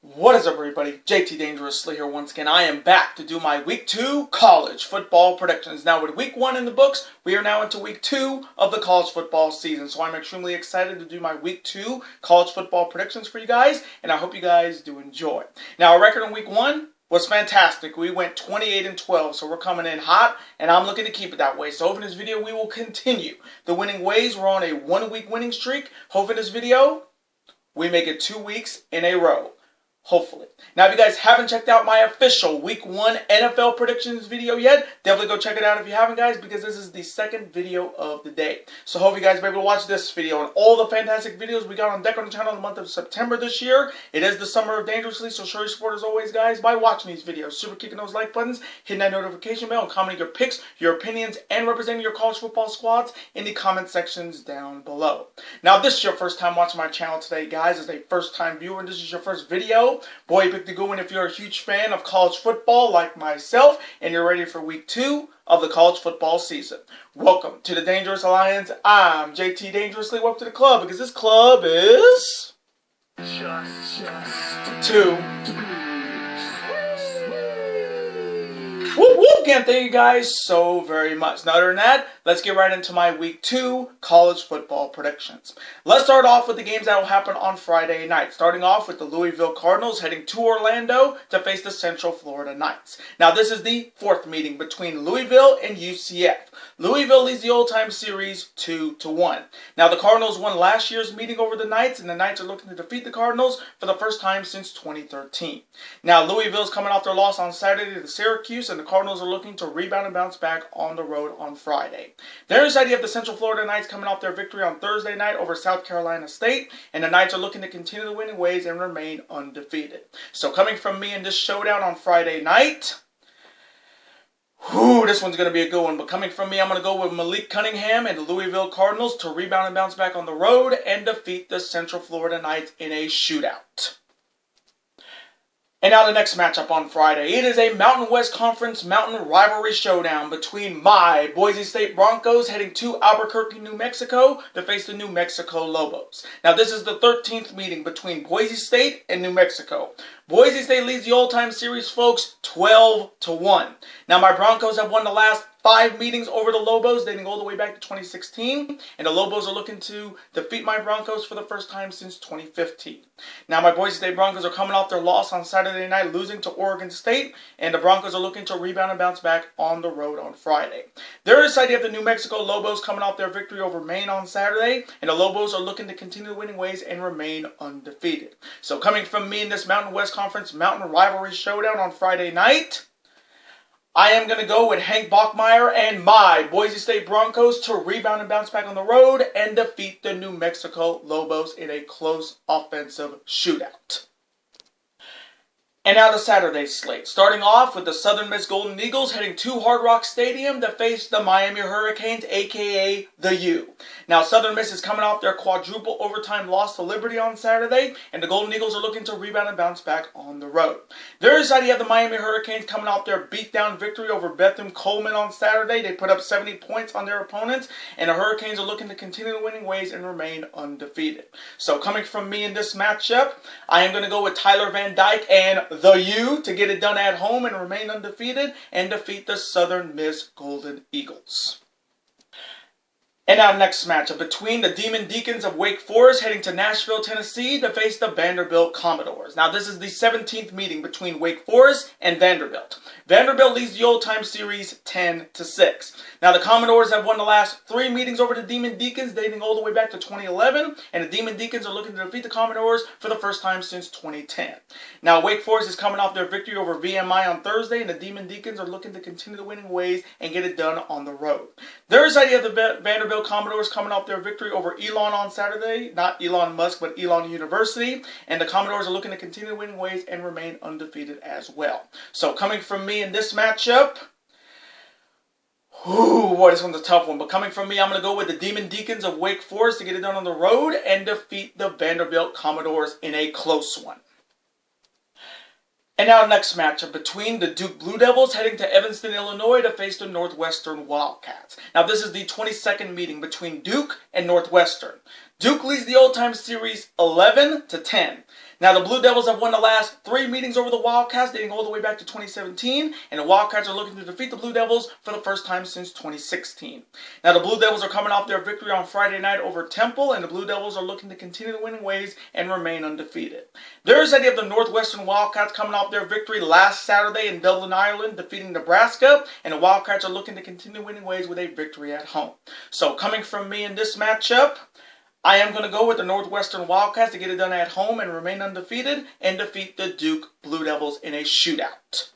What is up, everybody? JT Dangerously here once again. I am back to do my Week 2 college football predictions. Now, with Week 1 in the books, we are now into Week 2 of the college football season. So I'm extremely excited to do my Week 2 college football predictions for you guys, and I hope you guys do enjoy. Now, our record in Week 1 was fantastic. We went 28-12, so we're coming in hot, and I'm looking to keep it that way. So hopefully in this video, we will continue the winning ways. We're on a 1-week winning streak. Hopefully in this video, we make it 2 weeks in a row. Hopefully. Now, if you guys haven't checked out my official Week 1 NFL predictions video yet, definitely go check it out if you haven't, guys, because this is the second video of the day. So hope you guys are able to watch this video and all the fantastic videos we got on deck on the channel in the month of September this year. It is the summer of Dangerously, so show your support as always, guys, by watching these videos, super kicking those like buttons, hitting that notification bell, and commenting your picks, your opinions, and representing your college football squads in the comment sections down below. Now, if this is your first time watching my channel today, guys, as a first-time viewer, and this is your first video, boy, you picked a good one if you're a huge fan of college football like myself and you're ready for Week 2 of the college football season. Welcome to the Dangerous Alliance. I'm JT Dangerously. Welcome to the club, because this club is just two. Whoop whoop! Again, thank you guys so very much. Now, other than that, let's get right into my Week 2 college football predictions. Let's start off with the games that will happen on Friday night. Starting off with the Louisville Cardinals heading to Orlando to face the Central Florida Knights. Now, this is the fourth meeting between Louisville and UCF. Louisville leads the old-time series 2-1. Now, the Cardinals won last year's meeting over the Knights, and the Knights are looking to defeat the Cardinals for the first time since 2013. Now, Louisville's coming off their loss on Saturday to Syracuse, and the Cardinals are looking to rebound and bounce back on the road on Friday. Their side, you have the Central Florida Knights coming off their victory on Thursday night over South Carolina State, and the Knights are looking to continue the winning ways and remain undefeated. So coming from me in this showdown on Friday night, this one's going to be a good one, but coming from me, I'm going to go with Malik Cunningham and the Louisville Cardinals to rebound and bounce back on the road and defeat the Central Florida Knights in a shootout. And now the next matchup on Friday. It is a Mountain West Conference Mountain Rivalry showdown between my Boise State Broncos heading to Albuquerque, New Mexico to face the New Mexico Lobos. Now, this is the 13th meeting between Boise State and New Mexico. Boise State leads the all-time series, folks, 12-1. Now, my Broncos have won the last 5 meetings over the Lobos, dating all the way back to 2016, and the Lobos are looking to defeat my Broncos for the first time since 2015. Now, my Boise State Broncos are coming off their loss on Saturday night, losing to Oregon State, and the Broncos are looking to rebound and bounce back on the road on Friday. There is side, you have the New Mexico Lobos coming off their victory over Maine on Saturday, and the Lobos are looking to continue the winning ways and remain undefeated. So coming from me in this Mountain West Conference Mountain Rivalry showdown on Friday night, I am going to go with Hank Bachmeier and my Boise State Broncos to rebound and bounce back on the road and defeat the New Mexico Lobos in a close offensive shootout. And now the Saturday slate. Starting off with the Southern Miss Golden Eagles heading to Hard Rock Stadium to face the Miami Hurricanes, a.k.a. the U. Now, Southern Miss is coming off their quadruple overtime loss to Liberty on Saturday, and the Golden Eagles are looking to rebound and bounce back on the road. Their side, you have the Miami Hurricanes coming off their beatdown victory over Bethune Coleman on Saturday. They put up 70 points on their opponents, and the Hurricanes are looking to continue the winning ways and remain undefeated. So coming from me in this matchup, I am going to go with Tyler Van Dyke and the U to get it done at home and remain undefeated and defeat the Southern Miss Golden Eagles. And our next matchup between the Demon Deacons of Wake Forest heading to Nashville, Tennessee to face the Vanderbilt Commodores. Now, this is the 17th meeting between Wake Forest and Vanderbilt. Vanderbilt leads the old-time series 10-6. Now, the Commodores have won the last 3 meetings over the Demon Deacons, dating all the way back to 2011, and the Demon Deacons are looking to defeat the Commodores for the first time since 2010. Now, Wake Forest is coming off their victory over VMI on Thursday, and the Demon Deacons are looking to continue the winning ways and get it done on the road. There's idea of the Vanderbilt Commodores coming off their victory over Elon on Saturday, not Elon Musk, but Elon University, and the Commodores are looking to continue the winning ways and remain undefeated as well. So coming from me in this matchup, boy, this one's a tough one. But coming from me, I'm going to go with the Demon Deacons of Wake Forest to get it done on the road and defeat the Vanderbilt Commodores in a close one. And now next matchup between the Duke Blue Devils heading to Evanston, Illinois to face the Northwestern Wildcats. Now this is the 22nd meeting between Duke and Northwestern. Duke leads the all-time series 11-10. Now, the Blue Devils have won the last 3 meetings over the Wildcats, dating all the way back to 2017, and the Wildcats are looking to defeat the Blue Devils for the first time since 2016. Now, the Blue Devils are coming off their victory on Friday night over Temple, and the Blue Devils are looking to continue the winning ways and remain undefeated. Thursday, you have the Northwestern Wildcats coming off their victory last Saturday in Dublin, Ireland, defeating Nebraska, and the Wildcats are looking to continue winning ways with a victory at home. So, coming from me in this matchup, I am going to go with the Northwestern Wildcats to get it done at home and remain undefeated and defeat the Duke Blue Devils in a shootout.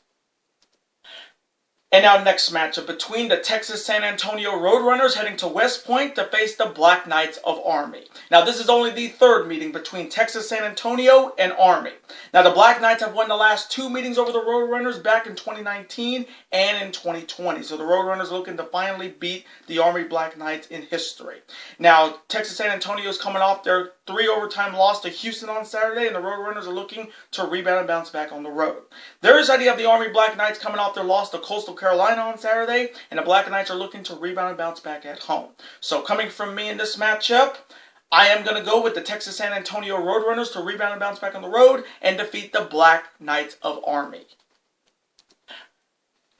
And now next matchup between the Texas San Antonio Roadrunners heading to West Point to face the Black Knights of Army. Now this is only the 3rd meeting between Texas San Antonio and Army. Now the Black Knights have won the last 2 meetings over the Roadrunners back in 2019 and in 2020. So the Roadrunners looking to finally beat the Army Black Knights in history. Now Texas San Antonio is coming off their 3 overtime loss to Houston on Saturday, and the Roadrunners are looking to rebound and bounce back on the road. Thursday, you have the Army Black Knights coming off their loss to Coastal Carolina on Saturday, and the Black Knights are looking to rebound and bounce back at home. So coming from me in this matchup, I am going to go with the Texas San Antonio Roadrunners to rebound and bounce back on the road and defeat the Black Knights of Army.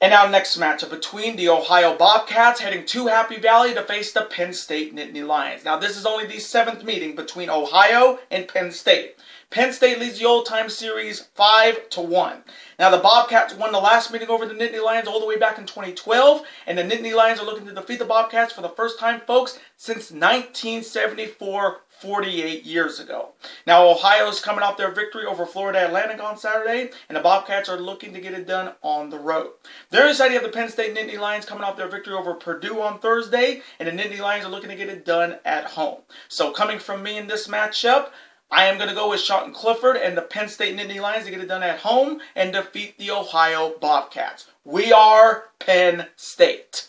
And now next matchup between the Ohio Bobcats heading to Happy Valley to face the Penn State Nittany Lions. Now this is only the 7th meeting between Ohio and Penn State. Penn State leads the old-time series 5-1. Now the Bobcats won the last meeting over the Nittany Lions all the way back in 2012, and the Nittany Lions are looking to defeat the Bobcats for the first time, folks, since 1974, 48 years ago. Now Ohio is coming off their victory over Florida Atlantic on Saturday, and the Bobcats are looking to get it done on the road. Thursday, you have the Penn State Nittany Lions coming off their victory over Purdue on Thursday, and the Nittany Lions are looking to get it done at home. So coming from me in this matchup, I am going to go with Sean Clifford and the Penn State Nittany Lions to get it done at home and defeat the Ohio Bobcats. We are Penn State.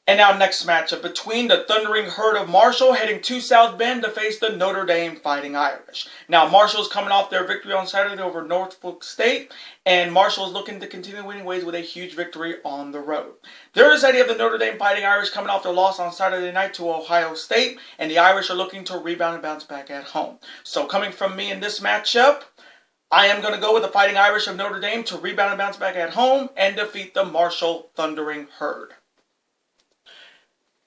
And now next matchup between the Thundering Herd of Marshall heading to South Bend to face the Notre Dame Fighting Irish. Now Marshall is coming off their victory on Saturday over Norfolk State, and Marshall is looking to continue winning ways with a huge victory on the road. Thursday, you have the Notre Dame Fighting Irish coming off their loss on Saturday night to Ohio State, and the Irish are looking to rebound and bounce back at home. So coming from me in this matchup, I am going to go with the Fighting Irish of Notre Dame to rebound and bounce back at home and defeat the Marshall Thundering Herd.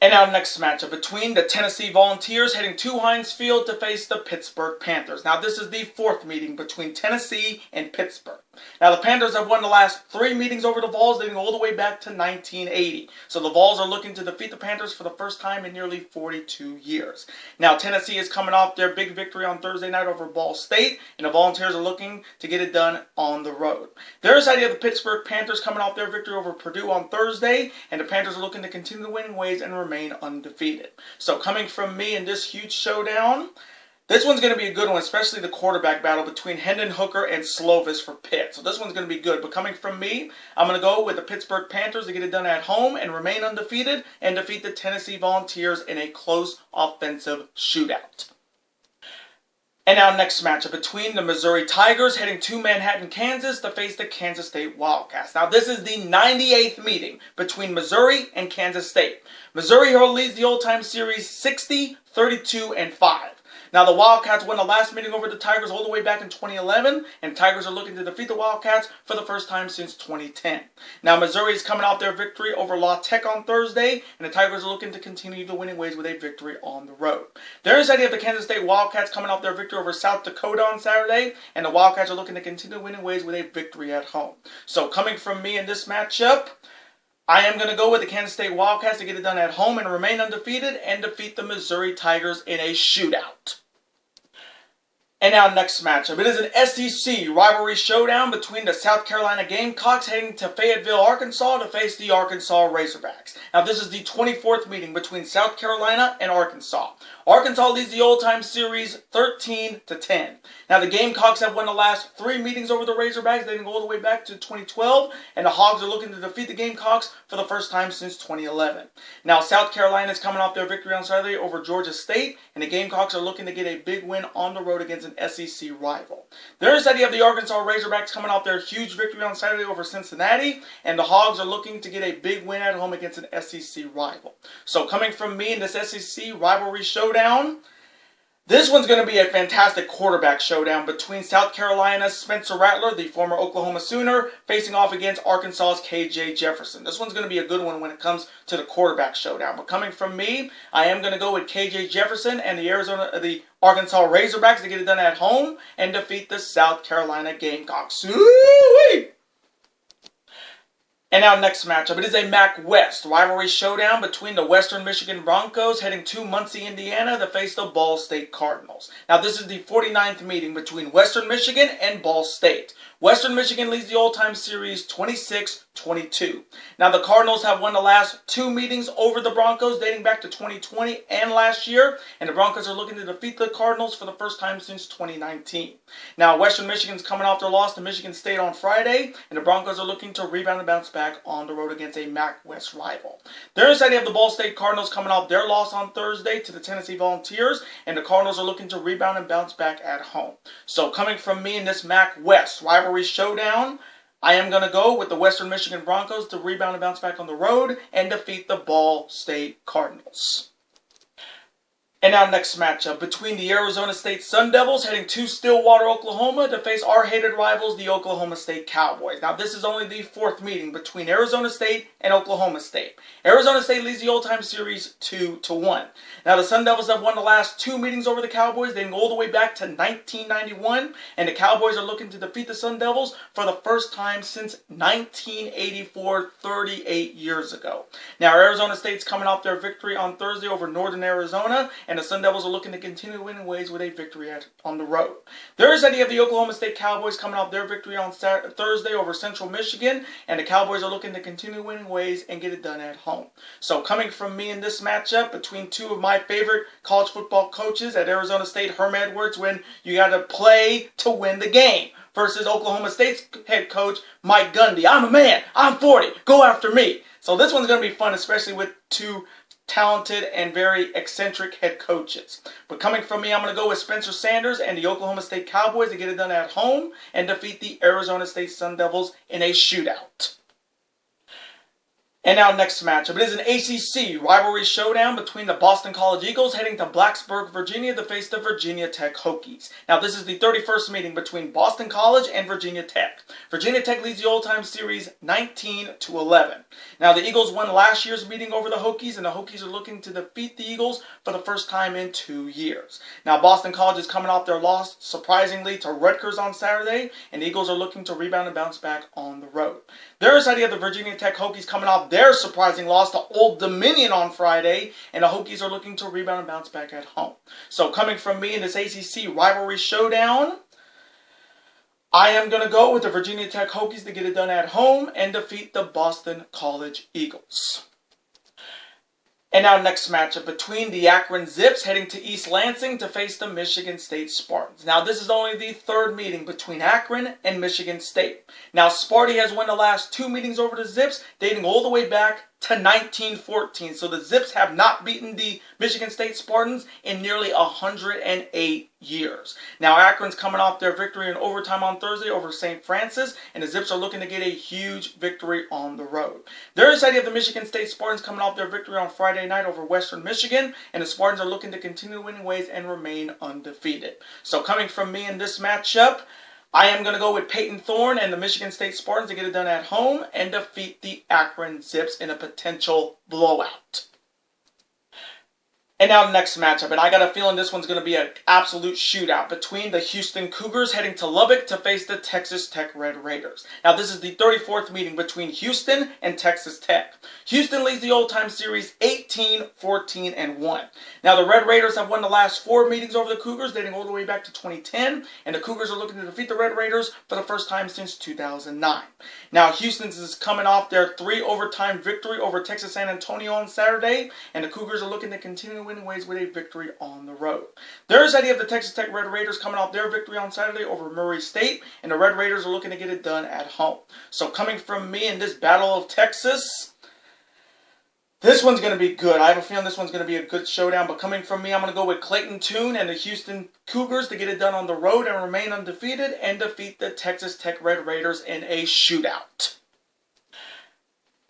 And now next matchup between the Tennessee Volunteers heading to Heinz Field to face the Pittsburgh Panthers. Now this is the 4th meeting between Tennessee and Pittsburgh. Now the Panthers have won the last 3 meetings over the Vols dating all the way back to 1980. So the Vols are looking to defeat the Panthers for the first time in nearly 42 years. Now Tennessee is coming off their big victory on Thursday night over Ball State, and the Volunteers are looking to get it done on the road. Thursday, you have the Pittsburgh Panthers coming off their victory over Purdue on Thursday, and the Panthers are looking to continue the winning ways and remain undefeated. So coming from me in this huge showdown, this one's going to be a good one, especially the quarterback battle between Hendon Hooker and Slovis for Pitt. So this one's going to be good. But coming from me, I'm going to go with the Pittsburgh Panthers to get it done at home and remain undefeated and defeat the Tennessee Volunteers in a close offensive shootout. And now next matchup between the Missouri Tigers heading to Manhattan, Kansas to face the Kansas State Wildcats. Now this is the 98th meeting between Missouri and Kansas State. Missouri leads the old-time series 60, 32, and 5. Now, the Wildcats won the last meeting over the Tigers all the way back in 2011, and Tigers are looking to defeat the Wildcats for the first time since 2010. Now, Missouri is coming off their victory over La Tech on Thursday, and the Tigers are looking to continue the winning ways with a victory on the road. Thursday, you have the Kansas State Wildcats coming off their victory over South Dakota on Saturday, and the Wildcats are looking to continue winning ways with a victory at home. So, coming from me in this matchup, I am going to go with the Kansas State Wildcats to get it done at home and remain undefeated and defeat the Missouri Tigers in a shootout. And now next matchup. It is an SEC rivalry showdown between the South Carolina Gamecocks heading to Fayetteville, Arkansas to face the Arkansas Razorbacks. Now this is the 24th meeting between South Carolina and Arkansas. Arkansas leads the old-time series 13-10. Now the Gamecocks have won the last 3 meetings over the Razorbacks dating all the way back to 2012, and the Hogs are looking to defeat the Gamecocks for the first time since 2011. Now South Carolina is coming off their victory on Saturday over Georgia State, and the Gamecocks are looking to get a big win on the road against an SEC rival. Thursday, you have the Arkansas Razorbacks coming off their huge victory on Saturday over Cincinnati, and the Hogs are looking to get a big win at home against an SEC rival. So coming from me in this SEC rivalry showdown, This one's going to be a fantastic quarterback showdown between South Carolina's Spencer Rattler, the former Oklahoma Sooner, facing off against Arkansas's KJ Jefferson. This one's going to be a good one when it comes to the quarterback showdown. But coming from me, I am going to go with KJ Jefferson and the Arkansas Razorbacks to get it done at home and defeat the South Carolina Gamecocks. Ooh-wee! And our next matchup, it is a MAC West rivalry showdown between the Western Michigan Broncos heading to Muncie, Indiana to face the Ball State Cardinals. Now this is the 49th meeting between Western Michigan and Ball State. Western Michigan leads the all-time series 26-22. Now the Cardinals have won the last 2 meetings over the Broncos dating back to 2020 and last year, and the Broncos are looking to defeat the Cardinals for the first time since 2019. Now Western Michigan's coming off their loss to Michigan State on Friday, and the Broncos are looking to rebound and bounce back on the road against a MAC West rival. Their side, you have the Ball State Cardinals coming off their loss on Thursday to the Tennessee Volunteers, and the Cardinals are looking to rebound and bounce back at home. So coming from me in this MAC West rivalry showdown, I am going to go with the Western Michigan Broncos to rebound and bounce back on the road and defeat the Ball State Cardinals. And our next matchup between the Arizona State Sun Devils heading to Stillwater, Oklahoma to face our hated rivals, the Oklahoma State Cowboys. Now this is only the 4th meeting between Arizona State and Oklahoma State. Arizona State leads the all-time series 2-1. Now the Sun Devils have won the last 2 meetings over the Cowboys, dating all the way back to 1991, and the Cowboys are looking to defeat the Sun Devils for the first time since 1984, 38 years ago. Now Arizona State's coming off their victory on Thursday over Northern Arizona, and the Sun Devils are looking to continue winning ways with a victory on the road. Thursday, you have the Oklahoma State Cowboys coming off their victory on Thursday over Central Michigan, and the Cowboys are looking to continue winning ways and get it done at home. So coming from me in this matchup between 2 of my favorite college football coaches at Arizona State, Herm Edwards, when you got to play to win the game, versus Oklahoma State's head coach, Mike Gundy. I'm a man. I'm 40. Go after me. So this one's going to be fun, especially with 2 talented and very eccentric head coaches. But coming from me, I'm going to go with Spencer Sanders and the Oklahoma State Cowboys to get it done at home and defeat the Arizona State Sun Devils in a shootout. And our next matchup, it is an ACC rivalry showdown between the Boston College Eagles heading to Blacksburg, Virginia to face the Virginia Tech Hokies. Now this is the 31st meeting between Boston College and Virginia Tech. Virginia Tech leads the all-time series 19-11. Now the Eagles won last year's meeting over the Hokies, and the Hokies are looking to defeat the Eagles for the first time in 2 years. Now Boston College is coming off their loss, surprisingly, to Rutgers on Saturday, and the Eagles are looking to rebound and bounce back on the road. Their side, you have the Virginia Tech Hokies coming off their surprising loss to Old Dominion on Friday, and the Hokies are looking to rebound and bounce back at home. So coming from me in this ACC rivalry showdown, I am going to go with the Virginia Tech Hokies to get it done at home and defeat the Boston College Eagles. And our next matchup between the Akron Zips heading to East Lansing to face the Michigan State Spartans. Now this is only the 3rd meeting between Akron and Michigan State. Now Sparty has won the last 2 meetings over the Zips, dating all the way back to 1914. So the Zips have not beaten the Michigan State Spartans in nearly 108 years. Now Akron's coming off their victory in overtime on Thursday over St. Francis, and the Zips are looking to get a huge victory on the road. Their side, you have the Michigan State Spartans coming off their victory on Friday night over Western Michigan, and the Spartans are looking to continue winning ways and remain undefeated. So coming from me in this matchup, I am going to go with Peyton Thorne and the Michigan State Spartans to get it done at home and defeat the Akron Zips in a potential blowout. And now the next matchup, and I got a feeling this one's going to be an absolute shootout between the Houston Cougars heading to Lubbock to face the Texas Tech Red Raiders. Now this is the 34th meeting between Houston and Texas Tech. Houston leads the all-time series 18-14-1. Now the Red Raiders have won the last 4 meetings over the Cougars, dating all the way back to 2010, and the Cougars are looking to defeat the Red Raiders for the first time since 2009. Now Houston's is coming off their 3-overtime victory over Texas San Antonio on Saturday, and the Cougars are looking to continue winning ways with a victory on the road. There's idea of the Texas Tech Red Raiders coming off their victory on Saturday over Murray State, and the Red Raiders are looking to get it done at home. So coming from me in this Battle of Texas, this one's going to be good. I have a feeling this one's going to be a good showdown, but coming from me, I'm going to go with Clayton Tune and the Houston Cougars to get it done on the road and remain undefeated and defeat the Texas Tech Red Raiders in a shootout.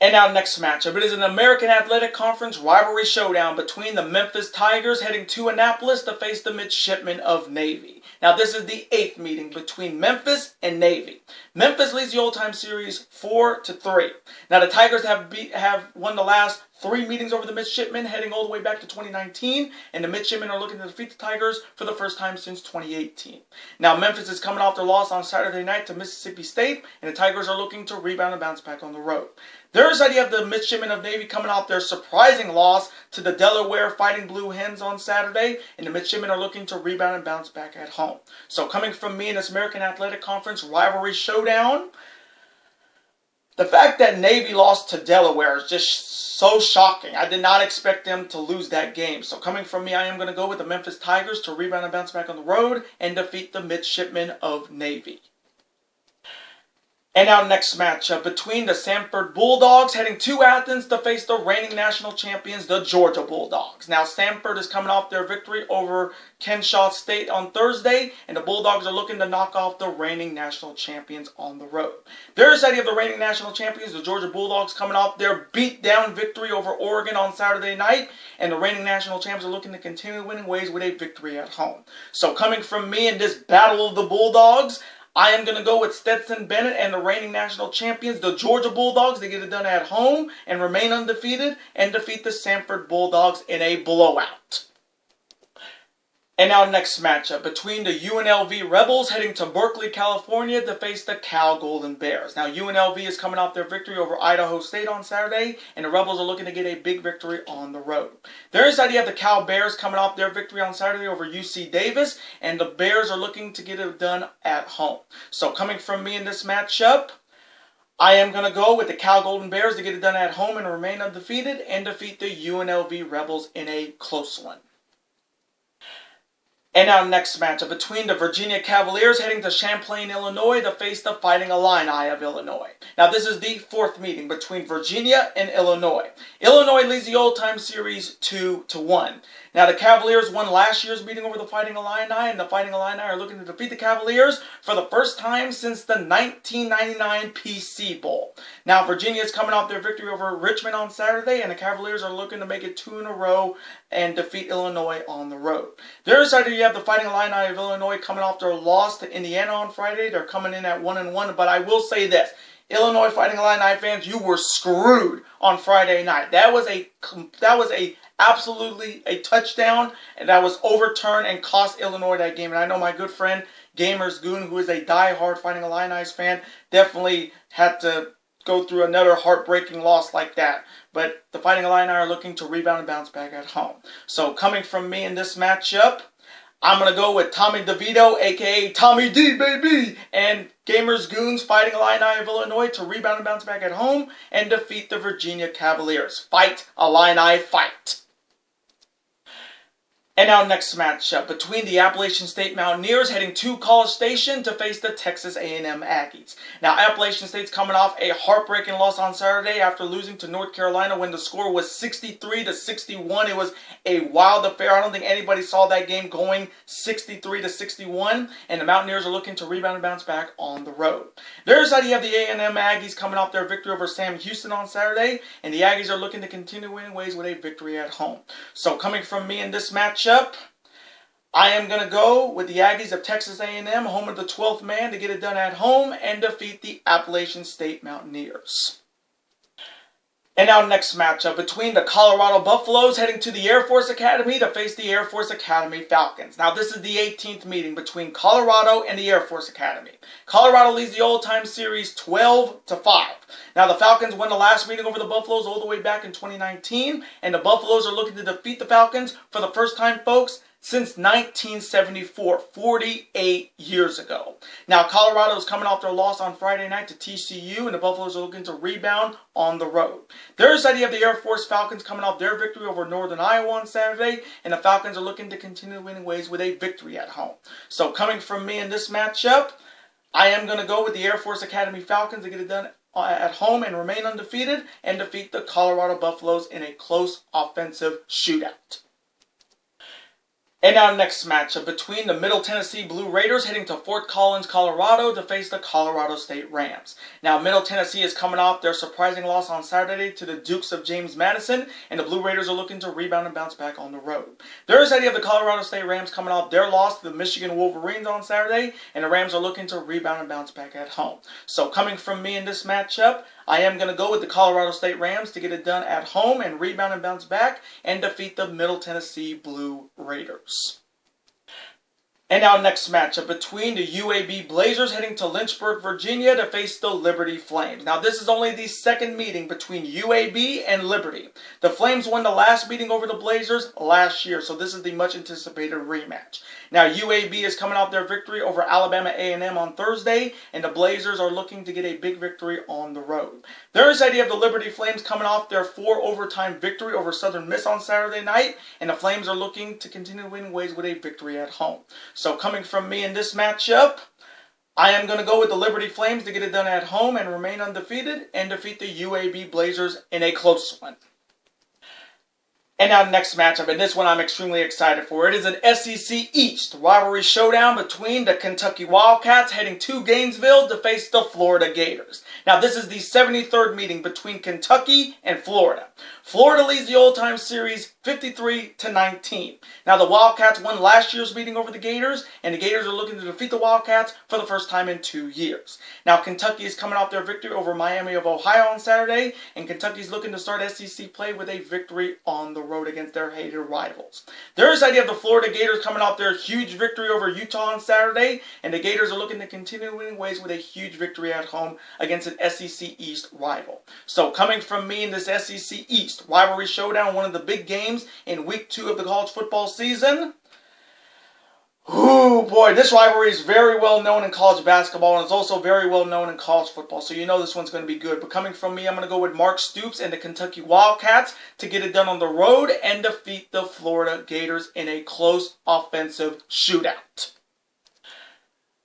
And now next matchup. It is an American Athletic Conference rivalry showdown between the Memphis Tigers heading to Annapolis to face the Midshipmen of Navy. Now this is the 8th meeting between Memphis and Navy. Memphis leads the old-time series 4-3. Now the Tigers have won the last 3 meetings over the Midshipmen, heading all the way back to 2019, and the Midshipmen are looking to defeat the Tigers for the first time since 2018. Now Memphis is coming off their loss on Saturday night to Mississippi State, and the Tigers are looking to rebound and bounce back on the road. Thursday, you have the Midshipmen of Navy coming off their surprising loss to the Delaware Fighting Blue Hens on Saturday, and the Midshipmen are looking to rebound and bounce back at home. So coming from me in this American Athletic Conference rivalry showdown, the fact that Navy lost to Delaware is just so shocking. I did not expect them to lose that game. So coming from me, I am going to go with the Memphis Tigers to rebound and bounce back on the road and defeat the Midshipmen of Navy. And our next matchup between the Samford Bulldogs heading to Athens to face the reigning national champions, the Georgia Bulldogs. Now Samford is coming off their victory over Kenshaw State on Thursday, and the Bulldogs are looking to knock off the reigning national champions on the road. Thursday, you have the reigning national champions, the Georgia Bulldogs, coming off their beat-down victory over Oregon on Saturday night, and the reigning national champions are looking to continue winning ways with a victory at home. So coming from me in this battle of the Bulldogs, I am going to go with Stetson Bennett and the reigning national champions, the Georgia Bulldogs. They get it done at home and remain undefeated and defeat the Samford Bulldogs in a blowout. And our next matchup between the UNLV Rebels heading to Berkeley, California to face the Cal Golden Bears. Now UNLV is coming off their victory over Idaho State on Saturday, and the Rebels are looking to get a big victory on the road. Thursday, you have the Cal Bears coming off their victory on Saturday over UC Davis, and the Bears are looking to get it done at home. So coming from me in this matchup, I am going to go with the Cal Golden Bears to get it done at home and remain undefeated and defeat the UNLV Rebels in a close one. And our next matchup between the Virginia Cavaliers heading to Champlain, Illinois to face the Fighting Illini of Illinois. Now this is the 4th meeting between Virginia and Illinois. Illinois leads the old-time series 2-1. Now the Cavaliers won last year's meeting over the Fighting Illini, and the Fighting Illini are looking to defeat the Cavaliers for the first time since the 1999 PC Bowl. Now Virginia is coming off their victory over Richmond on Saturday, and the Cavaliers are looking to make it 2 in a row and defeat Illinois on the road. Thursday, you have the Fighting Illini of Illinois coming off their loss to Indiana on Friday. They're coming in at 1-1, but I will say this. Illinois Fighting Illini fans, you were screwed on Friday night. That was absolutely a touchdown, and that was overturned and cost Illinois that game. And I know my good friend Gamers Goon, who is a die-hard Fighting Illini fan, definitely had to go through another heartbreaking loss like that. But the Fighting Illini are looking to rebound and bounce back at home. So coming from me in this matchup, I'm going to go with Tommy DeVito, a.k.a. Tommy D, baby, and Gamers Goons Fighting Illini of Illinois to rebound and bounce back at home and defeat the Virginia Cavaliers. Fight, Illini, fight. And our next matchup between the Appalachian State Mountaineers heading to College Station to face the Texas A&M Aggies. Now Appalachian State's coming off a heartbreaking loss on Saturday after losing to North Carolina when the score was 63-61. It was a wild affair. I don't think anybody saw that game going 63-61, and the Mountaineers are looking to rebound and bounce back on the road. Thursday, you have the A&M Aggies coming off their victory over Sam Houston on Saturday, and the Aggies are looking to continue winning ways with a victory at home. So coming from me in this matchup, I am going to go with the Aggies of Texas A&M, home of the 12th man, to get it done at home and defeat the Appalachian State Mountaineers. And our next matchup between the Colorado Buffaloes heading to the Air Force Academy to face the Air Force Academy Falcons. Now this is the 18th meeting between Colorado and the Air Force Academy. Colorado leads the old-time series 12-5. Now the Falcons won the last meeting over the Buffaloes all the way back in 2019, and the Buffaloes are looking to defeat the Falcons for the first time, folks, since 1974, 48 years ago. Now, Colorado is coming off their loss on Friday night to TCU, and the Buffaloes are looking to rebound on the road. Thursday, you have the Air Force Falcons coming off their victory over Northern Iowa on Saturday, and the Falcons are looking to continue winning ways with a victory at home. So, coming from me in this matchup, I am going to go with the Air Force Academy Falcons to get it done at home and remain undefeated and defeat the Colorado Buffaloes in a close offensive shootout. And our next matchup between the Middle Tennessee Blue Raiders heading to Fort Collins, Colorado to face the Colorado State Rams. Now, Middle Tennessee is coming off their surprising loss on Saturday to the Dukes of James Madison, and the Blue Raiders are looking to rebound and bounce back on the road. Thursday, you have the Colorado State Rams coming off their loss to the Michigan Wolverines on Saturday, and the Rams are looking to rebound and bounce back at home. So, coming from me in this matchup, I am going to go with the Colorado State Rams to get it done at home and rebound and bounce back and defeat the Middle Tennessee Blue Raiders. And our next matchup between the UAB Blazers heading to Lynchburg, Virginia to face the Liberty Flames. Now, this is only the second meeting between UAB and Liberty. The Flames won the last meeting over the Blazers last year, so this is the much anticipated rematch. Now, UAB is coming off their victory over Alabama A&M on Thursday, and the Blazers are looking to get a big victory on the road. Thursday, you have the Liberty Flames coming off their 4-overtime victory over Southern Miss on Saturday night, and the Flames are looking to continue winning ways with a victory at home. So coming from me in this matchup, I am going to go with the Liberty Flames to get it done at home and remain undefeated and defeat the UAB Blazers in a close one. And now next matchup, and this one I'm extremely excited for. It is an SEC East rivalry showdown between the Kentucky Wildcats heading to Gainesville to face the Florida Gators. Now this is the 73rd meeting between Kentucky and Florida. Florida leads the all-time series 53-19. Now the Wildcats won last year's meeting over the Gators, and the Gators are looking to defeat the Wildcats for the first time in 2 years. Now Kentucky is coming off their victory over Miami of Ohio on Saturday, and Kentucky's looking to start SEC play with a victory on the road against their hated rivals. Thursday, you have the Florida Gators coming off their huge victory over Utah on Saturday, and the Gators are looking to continue winning ways with a huge victory at home against an SEC East rival. So coming from me in this SEC East rivalry showdown, one of the big games in week 2 of the college football season. Ooh, boy, this rivalry is very well known in college basketball, and it's also very well known in college football, so you know this one's going to be good. But coming from me, I'm going to go with Mark Stoops and the Kentucky Wildcats to get it done on the road and defeat the Florida Gators in a close offensive shootout.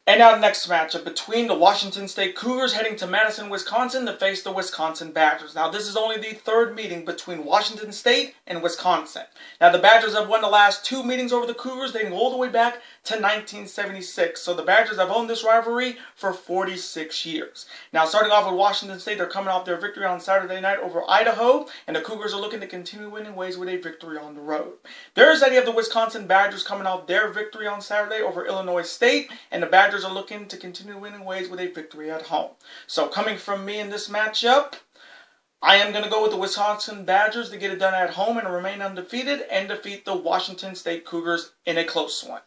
And now the next matchup between the Washington State Cougars heading to Madison, Wisconsin to face the Wisconsin Badgers. Now this is only the 3rd meeting between Washington State and Wisconsin. Now the Badgers have won the last 2 meetings over the Cougars dating all the way back to 1976. So the Badgers have owned this rivalry for 46 years. Now starting off with Washington State, they're coming off their victory on Saturday night over Idaho, and the Cougars are looking to continue winning ways with a victory on the road. Thursday, you have the Wisconsin Badgers coming off their victory on Saturday over Illinois State, and the Badgers are looking to continue winning ways with a victory at home. So coming from me in this matchup, I am going to go with the Wisconsin Badgers to get it done at home and remain undefeated and defeat the Washington State Cougars in a close one.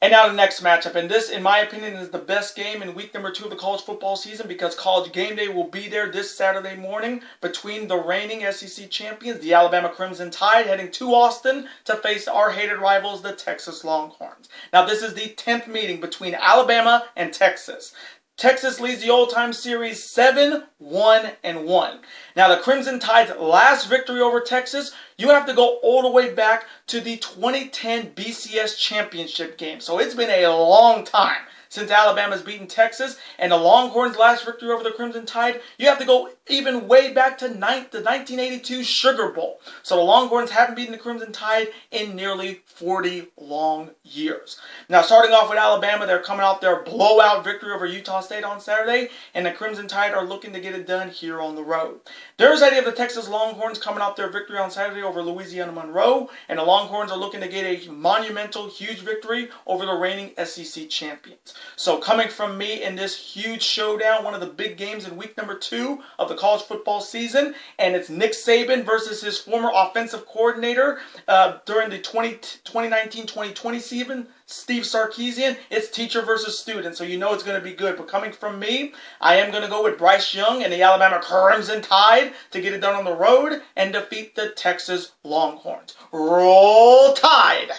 And now the next matchup, and this, in my opinion, is the best game in week number 2 of the college football season because College Game Day will be there this Saturday morning between the reigning SEC champions, the Alabama Crimson Tide, heading to Austin to face our hated rivals, the Texas Longhorns. Now, this is the 10th meeting between Alabama and Texas. Texas leads the all-time series 7-1-1. Now, the Crimson Tide's last victory over Texas, you have to go all the way back to the 2010 BCS championship game. So it's been a long time since Alabama's beaten Texas, and the Longhorns' last victory over the Crimson Tide, you have to go even way back to the 1982 Sugar Bowl. So the Longhorns haven't beaten the Crimson Tide in nearly 40 long years. Now, starting off with Alabama, they're coming off their blowout victory over Utah State on Saturday, and the Crimson Tide are looking to get it done here on the road. Thursday, you have the Texas Longhorns coming off their victory on Saturday over Louisiana Monroe, and the Longhorns are looking to get a monumental, huge victory over the reigning SEC champions. So coming from me in this huge showdown, one of the big games in week number 2 of the college football season, and it's Nick Saban versus his former offensive coordinator during the 2019-2020 season, Steve Sarkisian. It's teacher versus student, so you know it's going to be good. But coming from me, I am going to go with Bryce Young and the Alabama Crimson Tide to get it done on the road and defeat the Texas Longhorns. Roll Tide!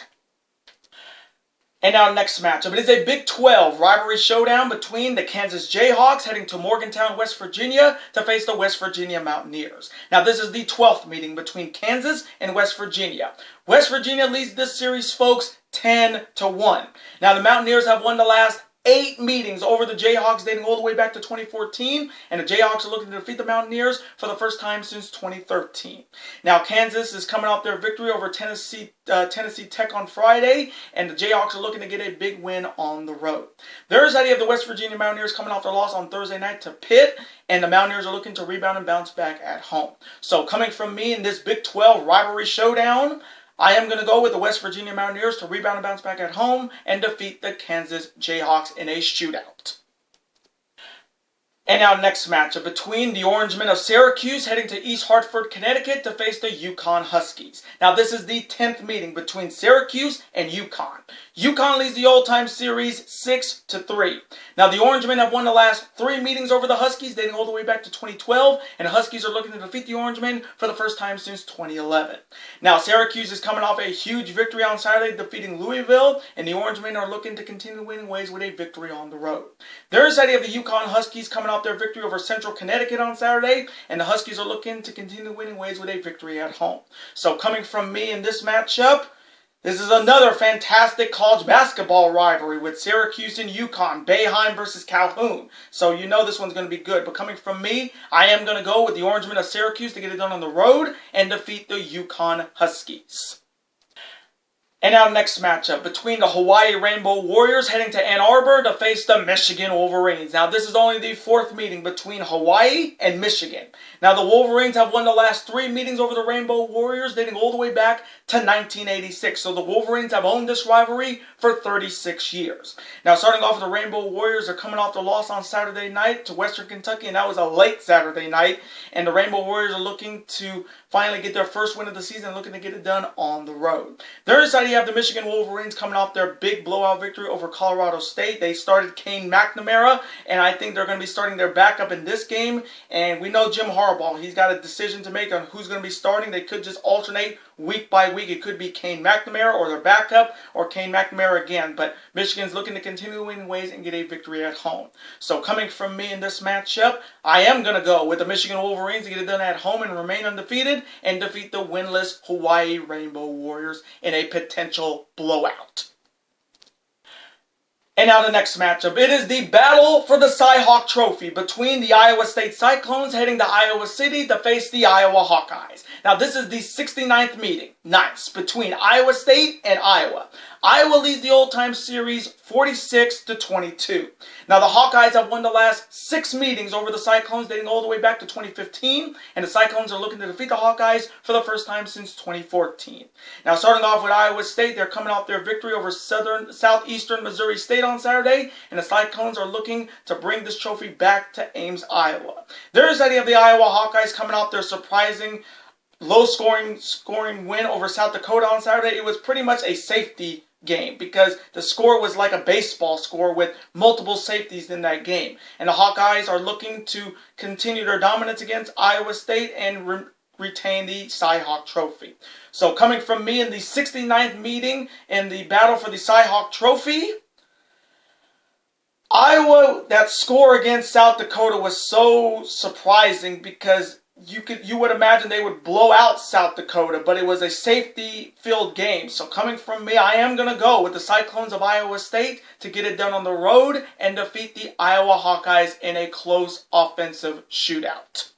And our next matchup, it is a Big 12 rivalry showdown between the Kansas Jayhawks heading to Morgantown, West Virginia to face the West Virginia Mountaineers. Now this is the 12th meeting between Kansas and West Virginia. West Virginia leads this series, folks, 10-1. Now the Mountaineers have won the last 8 meetings over the Jayhawks dating all the way back to 2014, and the Jayhawks are looking to defeat the Mountaineers for the first time since 2013. Now, Kansas is coming off their victory over Tennessee Tech on Friday, and the Jayhawks are looking to get a big win on the road. Thursday, you have the West Virginia Mountaineers coming off their loss on Thursday night to Pitt, and the Mountaineers are looking to rebound and bounce back at home. So coming from me in this Big 12 rivalry showdown, I am going to go with the West Virginia Mountaineers to rebound and bounce back at home and defeat the Kansas Jayhawks in a shootout. And now next matchup between the Orangemen of Syracuse heading to East Hartford, Connecticut to face the UConn Huskies. Now this is the 10th meeting between Syracuse and UConn. UConn leads the all-time series 6-3. Now the Orangemen have won the last 3 meetings over the Huskies dating all the way back to 2012, and the Huskies are looking to defeat the Orangemen for the first time since 2011. Now Syracuse is coming off a huge victory on Saturday defeating Louisville, and the Orangemen are looking to continue winning ways with a victory on the road. Thursday, you have the UConn Huskies coming off their victory over Central Connecticut on Saturday, and the Huskies are looking to continue winning ways with a victory at home. So coming from me in this matchup, this is another fantastic college basketball rivalry with Syracuse and UConn, Boeheim versus Calhoun. So you know this one's going to be good. But coming from me, I am going to go with the Orangemen of Syracuse to get it done on the road and defeat the UConn Huskies. And our next matchup between the Hawaii Rainbow Warriors heading to Ann Arbor to face the Michigan Wolverines. Now this is only the 4th meeting between Hawaii and Michigan. Now the Wolverines have won the last 3 meetings over the Rainbow Warriors dating all the way back to 1986. So the Wolverines have owned this rivalry for 36 years. Now starting off with the Rainbow Warriors, are coming off the loss on Saturday night to Western Kentucky, and that was a late Saturday night. And the Rainbow Warriors are looking to finally get their first win of the season, looking to get it done on the road. Thursday, you have the Michigan Wolverines coming off their big blowout victory over Colorado State. They started Kane McNamara, and I think they're going to be starting their backup in this game. And we know Jim Harbaugh, he's got a decision to make on who's going to be starting. They could just alternate week by week. It could be Kane McNamara or their backup or Kane McNamara again. But Michigan's looking to continue winning ways and get a victory at home. So coming from me in this matchup, I am going to go with the Michigan Wolverines to get it done at home and remain undefeated and defeat the winless Hawaii Rainbow Warriors in a potential blowout. And now the next matchup. It is the battle for the Cy-Hawk Trophy between the Iowa State Cyclones heading to Iowa City to face the Iowa Hawkeyes. Now this is the 69th meeting, between Iowa State and Iowa. Iowa leads the all-time series 46-22. Now the Hawkeyes have won the last 6 meetings over the Cyclones dating all the way back to 2015, and the Cyclones are looking to defeat the Hawkeyes for the first time since 2014. Now starting off with Iowa State, they're coming off their victory over Southeastern Missouri State on Saturday, and the Cyclones are looking to bring this trophy back to Ames, Iowa. Thursday, you have the Iowa Hawkeyes coming off their surprising low-scoring win over South Dakota on Saturday. It was pretty much a safety game because the score was like a baseball score with multiple safeties in that game. And the Hawkeyes are looking to continue their dominance against Iowa State and retain the Cy-Hawk Trophy. So coming from me in the 69th meeting in the battle for the Cy-Hawk Trophy, Iowa, that score against South Dakota was so surprising because you would imagine they would blow out South Dakota, but it was a safety-filled game. So coming from me, I am going to go with the Cyclones of Iowa State to get it done on the road and defeat the Iowa Hawkeyes in a close offensive shootout.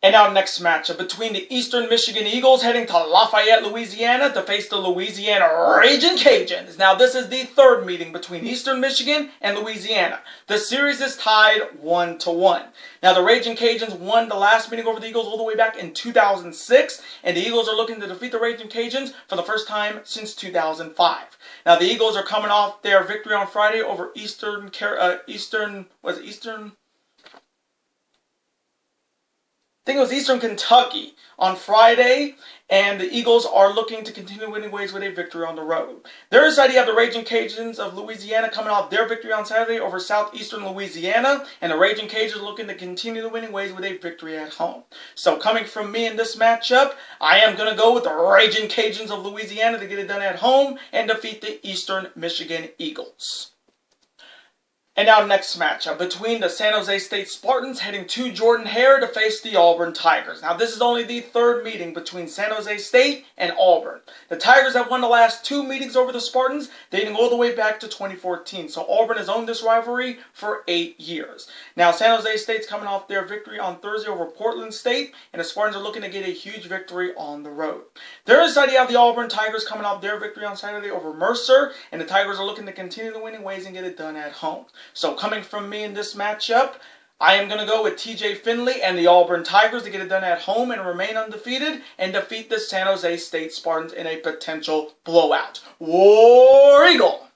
And now next matchup between the Eastern Michigan Eagles heading to Lafayette, Louisiana to face the Louisiana Ragin' Cajuns. Now this is the 3rd meeting between Eastern Michigan and Louisiana. The series is tied 1-1. Now the Ragin' Cajuns won the last meeting over the Eagles all the way back in 2006, and the Eagles are looking to defeat the Ragin' Cajuns for the first time since 2005. Now the Eagles are coming off their victory on Friday over Eastern Kentucky on Friday, and the Eagles are looking to continue winning ways with a victory on the road. Thursday, you have the Ragin' Cajuns of Louisiana coming off their victory on Saturday over Southeastern Louisiana, and the Ragin' Cajuns looking to continue the winning ways with a victory at home. So coming from me in this matchup, I am going to go with the Ragin' Cajuns of Louisiana to get it done at home and defeat the Eastern Michigan Eagles. And now next matchup between the San Jose State Spartans heading to Jordan-Hare to face the Auburn Tigers. Now this is only the third meeting between San Jose State and Auburn. The Tigers have won the last two meetings over the Spartans, dating all the way back to 2014. So Auburn has owned this rivalry for 8 years. Now San Jose State's coming off their victory on Thursday over Portland State, and the Spartans are looking to get a huge victory on the road. Thursday you have the Auburn Tigers coming off their victory on Saturday over Mercer, and the Tigers are looking to continue the winning ways and get it done at home. So coming from me in this matchup, I am going to go with TJ Finley and the Auburn Tigers to get it done at home and remain undefeated and defeat the San Jose State Spartans in a potential blowout. War Eagle!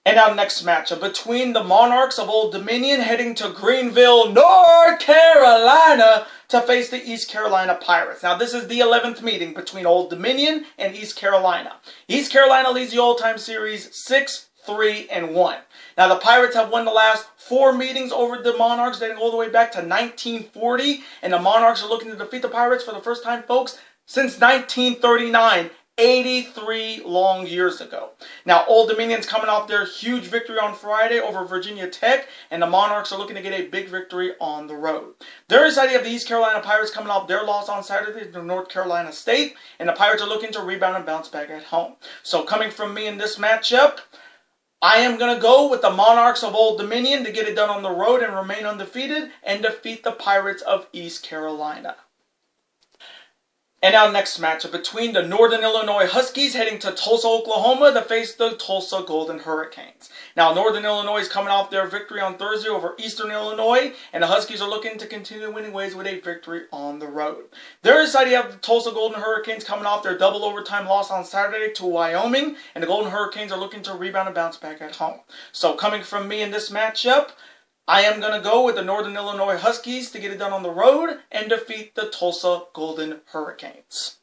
And our next matchup between the Monarchs of Old Dominion heading to Greenville, North Carolina to face the East Carolina Pirates. Now this is the 11th meeting between Old Dominion and East Carolina. East Carolina leads the all-time series 6-3-1. Now the Pirates have won the last 4 meetings over the Monarchs dating all the way back to 1940, and the Monarchs are looking to defeat the Pirates for the first time, folks, since 1939. 83 long years ago. Now, Old Dominion's coming off their huge victory on Friday over Virginia Tech, and the Monarchs are looking to get a big victory on the road. Thursday, you have the East Carolina Pirates coming off their loss on Saturday to North Carolina State, and the Pirates are looking to rebound and bounce back at home. So, coming from me in this matchup, I am going to go with the Monarchs of Old Dominion to get it done on the road and remain undefeated and defeat the Pirates of East Carolina. And our next matchup between the Northern Illinois Huskies heading to Tulsa, Oklahoma to face the Tulsa Golden Hurricanes. Now, Northern Illinois is coming off their victory on Thursday over Eastern Illinois, and the Huskies are looking to continue winning ways with a victory on the road. Thursday, you have the Tulsa Golden Hurricanes coming off their double overtime loss on Saturday to Wyoming, and the Golden Hurricanes are looking to rebound and bounce back at home. So, coming from me in this matchup, I am going to go with the Northern Illinois Huskies to get it done on the road and defeat the Tulsa Golden Hurricanes.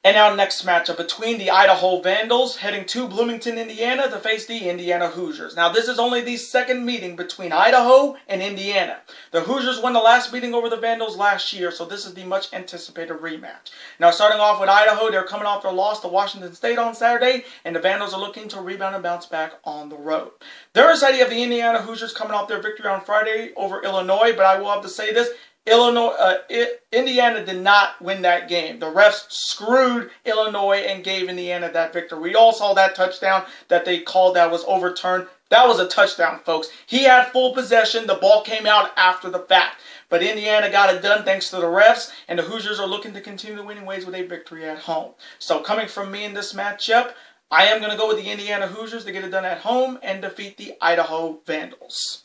And our next matchup between the Idaho Vandals heading to Bloomington, Indiana to face the Indiana Hoosiers. Now this is only the second meeting between Idaho and Indiana. The Hoosiers won the last meeting over the Vandals last year, so this is the much anticipated rematch. Now starting off with Idaho, they're coming off their loss to Washington State on Saturday, and the Vandals are looking to rebound and bounce back on the road. Thursday, you have the Indiana Hoosiers coming off their victory on Friday over Illinois, but I will have to say this, Indiana did not win that game. The refs screwed Illinois and gave Indiana that victory. We all saw that touchdown that they called that was overturned. That was a touchdown, folks. He had full possession. The ball came out after the fact. But Indiana got it done thanks to the refs, and the Hoosiers are looking to continue winning ways with a victory at home. So coming from me in this matchup, I am going to go with the Indiana Hoosiers to get it done at home and defeat the Idaho Vandals.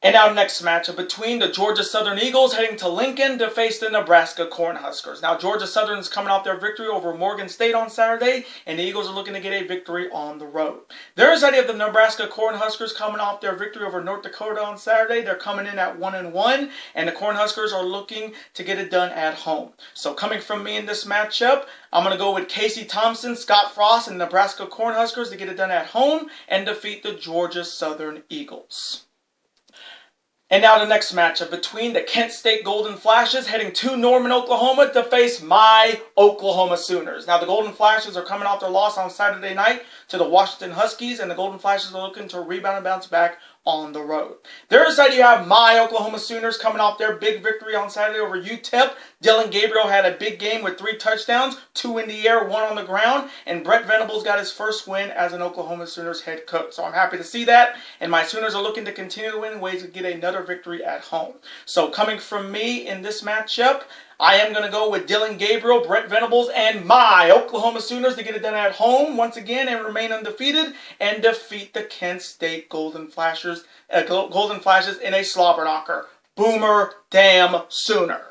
And our next matchup between the Georgia Southern Eagles heading to Lincoln to face the Nebraska Cornhuskers. Now Georgia Southern is coming off their victory over Morgan State on Saturday, and the Eagles are looking to get a victory on the road. Thursday, you have the Nebraska Cornhuskers coming off their victory over North Dakota on Saturday. They're coming in at 1-1, and the Cornhuskers are looking to get it done at home. So coming from me in this matchup, I'm going to go with Casey Thompson, Scott Frost, and Nebraska Cornhuskers to get it done at home and defeat the Georgia Southern Eagles. And now the next matchup between the Kent State Golden Flashes heading to Norman, Oklahoma to face my Oklahoma Sooners. Now the Golden Flashes are coming off their loss on Saturday night to the Washington Huskies, and the Golden Flashes are looking to rebound and bounce back on the road. Thursday, you have my Oklahoma Sooners coming off their big victory on Saturday over UTEP. Dylan Gabriel had a big game with 3 touchdowns, 2 in the air, 1 on the ground, and Brett Venables got his first win as an Oklahoma Sooners head coach. So I'm happy to see that, and my Sooners are looking to continue to win ways to get another victory at home. So coming from me in this matchup, I am going to go with Dylan Gabriel, Brett Venables, and my Oklahoma Sooners to get it done at home once again and remain undefeated and defeat the Kent State Golden Flashes in a slobber knocker. Boomer damn Sooner.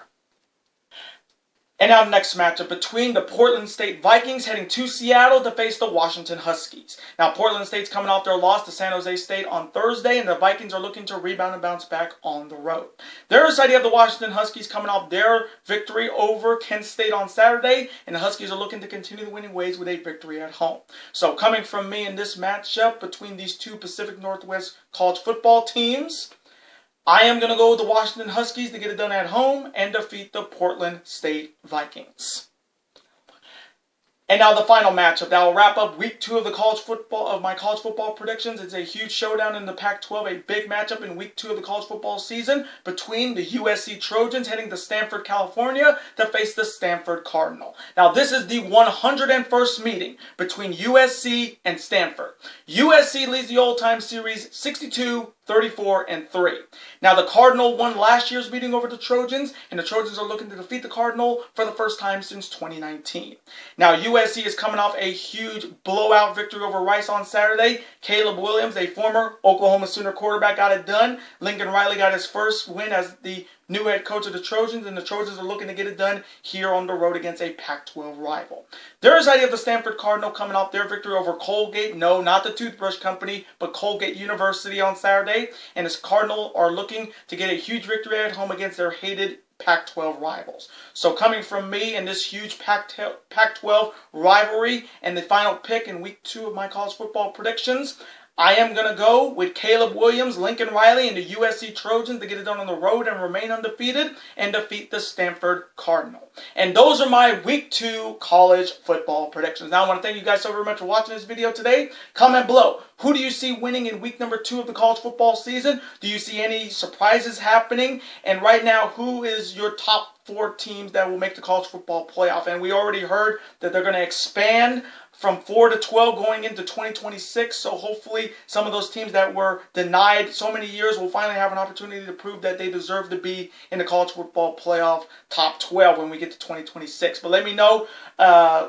And our next matchup between the Portland State Vikings heading to Seattle to face the Washington Huskies. Now, Portland State's coming off their loss to San Jose State on Thursday, and the Vikings are looking to rebound and bounce back on the road. Thursday, you have the Washington Huskies coming off their victory over Kent State on Saturday, and the Huskies are looking to continue the winning ways with a victory at home. So, coming from me in this matchup between these two Pacific Northwest college football teams, I am going to go with the Washington Huskies to get it done at home and defeat the Portland State Vikings. And And now the final matchup that will wrap up week 2 of my college football predictions. It's a huge showdown in the Pac-12, a big matchup in week 2 of the college football season between the USC Trojans heading to Stanford, California to face the Stanford Cardinal. Now this is the 101st meeting between USC and Stanford. USC leads the all-time series 62-34-3. Now the Cardinal won last year's meeting over the Trojans, and the Trojans are looking to defeat the Cardinal for the first time since 2019. Now USC is coming off a huge blowout victory over Rice on Saturday. Caleb Williams, a former Oklahoma Sooner quarterback, got it done. Lincoln Riley got his first win as the new head coach of the Trojans, and the Trojans are looking to get it done here on the road against a Pac-12 rival. There's idea of the Stanford Cardinal coming off their victory over Colgate. No, not the toothbrush company, but Colgate University on Saturday. And the Cardinal are looking to get a huge victory at home against their hated Pac-12 rivals. So coming from me in this huge Pac-12 rivalry and the final pick in week 2 of my college football predictions, I am going to go with Caleb Williams, Lincoln Riley, and the USC Trojans to get it done on the road and remain undefeated and defeat the Stanford Cardinal. And those are my week 2 college football predictions. Now I want to thank you guys so very much for watching this video today. Comment below. Who do you see winning in week number 2 of the college football season? Do you see any surprises happening? And right now, who is your top 4 teams that will make the college football playoff? And we already heard that they're going to expand from 4 to 12 going into 2026. So hopefully some of those teams that were denied so many years will finally have an opportunity to prove that they deserve to be in the college football playoff top 12 when we get to 2026. But let me know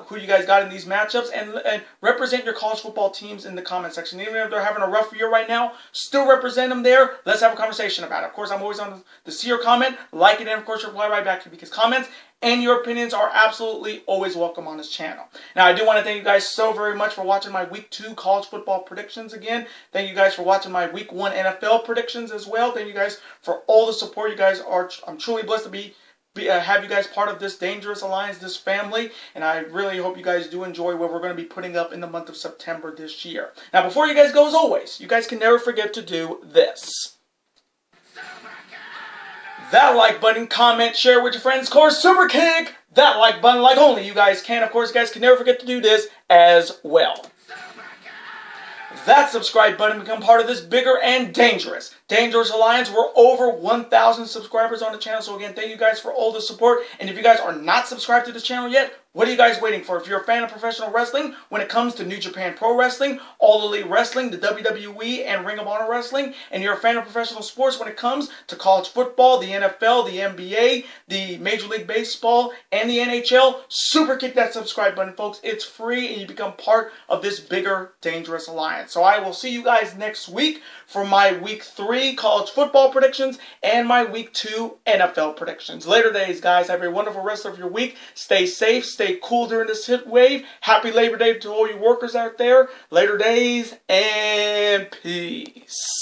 who you guys got in these matchups, and represent your college football teams in the comment section. Even if they're having a rough year right now, still represent them there. Let's have a conversation about it. Of course, I'm always on to see your comment, like it, and of course reply right back to you, because comments and your opinions are absolutely always welcome on this channel. Now, I do want to thank you guys so very much for watching my Week 2 college football predictions again. Thank you guys for watching my Week 1 NFL predictions as well. Thank you guys for all the support. You guys are, I'm truly blessed to have you guys part of this dangerous alliance, this family, and I really hope you guys do enjoy what we're going to be putting up in the month of September this year. Now, before you guys go, as always, you guys can never forget to do this. That like button, comment, share with your friends, of course, super kick that like button like only you guys can. Of course, you guys can never forget to do this as well. That subscribe button, become part of this bigger and dangerous alliance. We're over 1,000 subscribers on the channel. So again, thank you guys for all the support. And if you guys are not subscribed to the channel yet, what are you guys waiting for? If you're a fan of professional wrestling, when it comes to New Japan Pro Wrestling, All Elite Wrestling, the WWE, and Ring of Honor Wrestling, and you're a fan of professional sports when it comes to college football, the NFL, the NBA, the Major League Baseball, and the NHL, super kick that subscribe button, folks. It's free, and you become part of this bigger, dangerous alliance. So I will see you guys next week for my Week 3 college football predictions and my Week 2 NFL predictions. Later days, guys. Have a wonderful rest of your week. Stay safe, stay cool during this heat wave. Happy Labor Day to all you workers out there. Later days and peace.